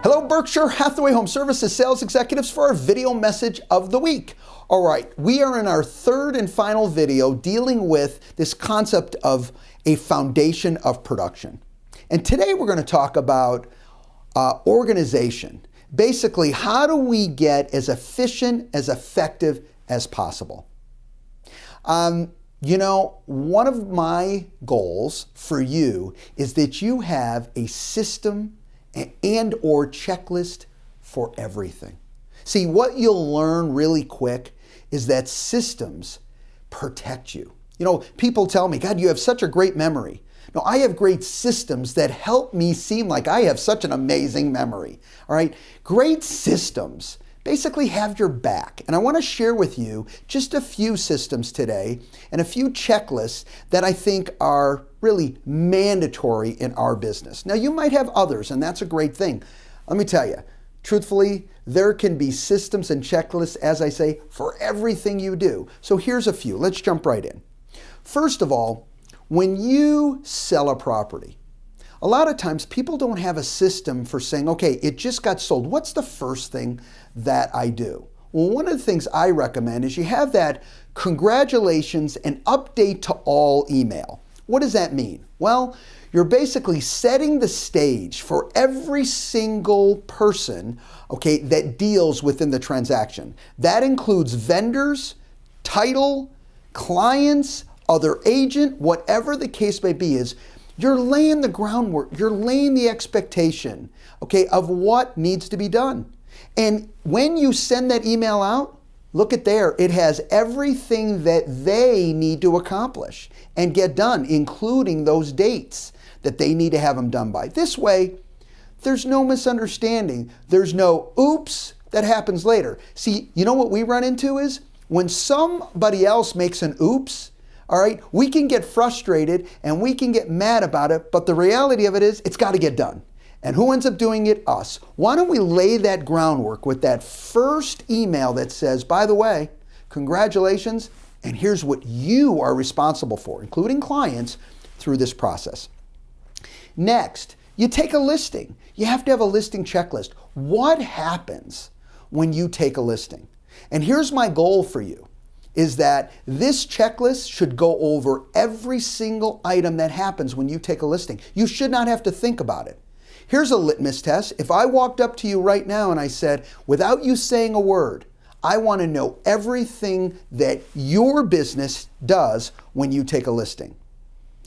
Hello, Berkshire Hathaway Home Services sales executives, for our video message of the week. All right, we are in our third and final video dealing with this concept of a foundation of production. And today we're going to talk about organization. Basically, how do we get as efficient, as effective as possible? One of my goals for you is that you have a system and or checklist for everything. See, what you'll learn really quick is that systems protect you. People tell me, God, you have such a great memory. No, I have great systems that help me seem like I have such an amazing memory. All right, great systems basically have your back. And I want to share with you just a few systems today and a few checklists that I think are really mandatory in our business. Now, you might have others, and that's a great thing. Let me tell you, truthfully, there can be systems and checklists, as I say, for everything you do. So here's a few. Let's jump right in. First of all, when you sell a property, a lot of times people don't have a system for saying, okay, it just got sold. What's the first thing that I do? Well, one of the things I recommend is you have that congratulations and update to all email. What does that mean? Well, you're basically setting the stage for every single person, okay, that deals within the transaction. That includes vendors, title, clients, other agent, whatever the case may be, is you're laying the groundwork, you're laying the expectation, okay, of what needs to be done. And when you send that email out, look at there, it has everything that they need to accomplish and get done, including those dates that they need to have them done by. This way, there's no misunderstanding. There's no oops that happens later. See, you know what we run into is when somebody else makes an oops, all right, we can get frustrated and we can get mad about it, but the reality of it is it's got to get done. And who ends up doing it? Us. Why don't we lay that groundwork with that first email that says, by the way, congratulations, and here's what you are responsible for, including clients, through this process. Next, you take a listing. You have to have a listing checklist. What happens when you take a listing? And here's my goal for you, is that this checklist should go over every single item that happens when you take a listing. You should not have to think about it. Here's a litmus test. If I walked up to you right now and I said, without you saying a word, I want to know everything that your business does when you take a listing.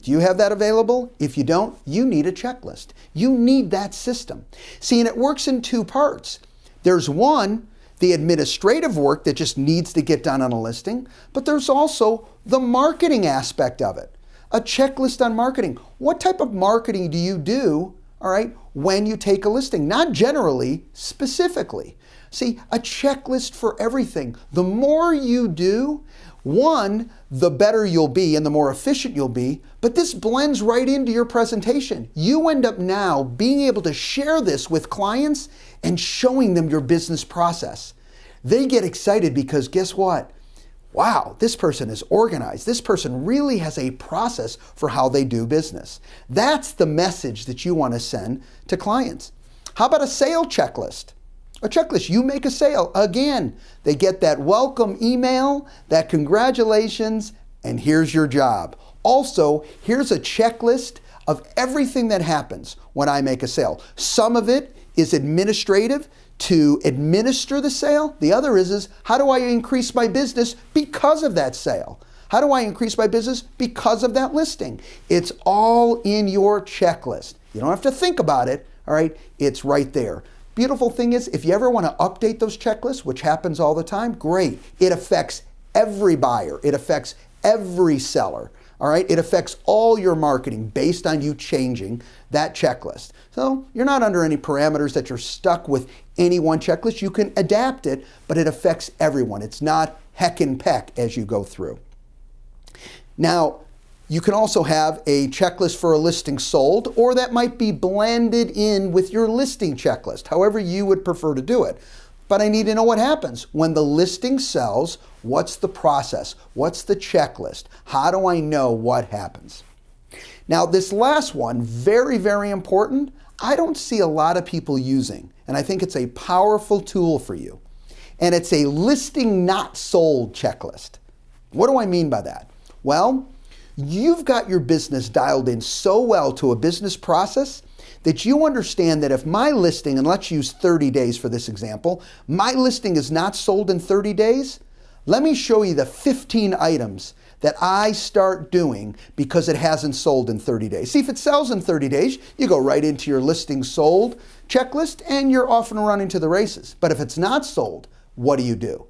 Do you have that available? If you don't, you need a checklist. You need that system. See, and it works in two parts. There's one, the administrative work that just needs to get done on a listing, but there's also the marketing aspect of it. A checklist on marketing. What type of marketing do you do, all right, when you take a listing? Not generally, specifically. See, a checklist for everything. The more you do, one, the better you'll be and the more efficient you'll be, but this blends right into your presentation. You end up now being able to share this with clients and showing them your business process. They get excited because guess what? Wow, this person is organized. This person really has a process for how they do business. That's the message that you want to send to clients. How about a sale checklist? A checklist, you make a sale. Again, they get that welcome email, that congratulations, and here's your job. Also, here's a checklist of everything that happens when I make a sale. Some of it is administrative to administer the sale. The other is how do I increase my business because of that sale? How do I increase my business because of that listing? It's all in your checklist. You don't have to think about it, all right? It's right there. Beautiful thing is, if you ever want to update those checklists, which happens all the time, great. It affects every buyer. It affects every seller. All right, it affects all your marketing based on you changing that checklist. So you're not under any parameters that you're stuck with any one checklist. You can adapt it, but it affects everyone. It's not heck and peck as you go through. Now, you can also have a checklist for a listing sold, or that might be blended in with your listing checklist, however you would prefer to do it. But I need to know what happens. When the listing sells, what's the process? What's the checklist? How do I know what happens? Now, this last one, very, very important, I don't see a lot of people using, and I think it's a powerful tool for you. And it's a listing not sold checklist. What do I mean by that? Well, you've got your business dialed in so well to a business process that you understand that if my listing, and let's use 30 days for this example, my listing is not sold in 30 days, let me show you the 15 items that I start doing because it hasn't sold in 30 days. See, if it sells in 30 days, you go right into your listing sold checklist and you're off and running to the races. But if it's not sold, what do?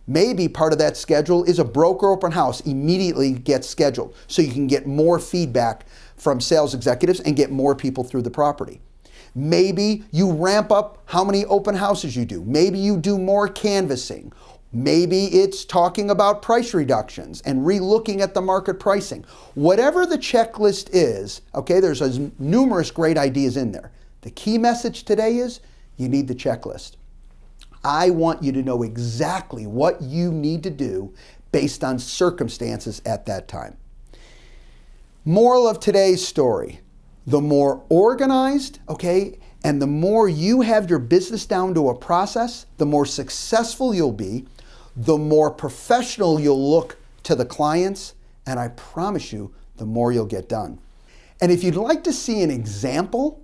Maybe part of that schedule is a broker open house immediately gets scheduled so you can get more feedback from sales executives and get more people through the property. Maybe you ramp up how many open houses you do. Maybe you do more canvassing. Maybe it's talking about price reductions and re-looking at the market pricing. Whatever the checklist is, okay, there's numerous great ideas in there. The key message today is you need the checklist. I want you to know exactly what you need to do based on circumstances at that time. Moral of today's story, the more organized, okay, and the more you have your business down to a process, the more successful you'll be, the more professional you'll look to the clients, and I promise you, the more you'll get done. And if you'd like to see an example,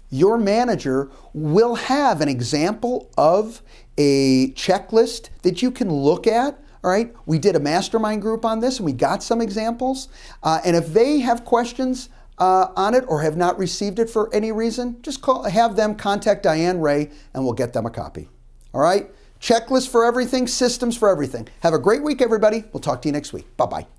your manager will have an example of a checklist that you can look at. All right, we did a mastermind group on this and we got some examples. And if they have questions on it or have not received it for any reason, just have them contact Diane Ray and we'll get them a copy. All right, checklist for everything, systems for everything. Have a great week, everybody. We'll talk to you next week. Bye-bye.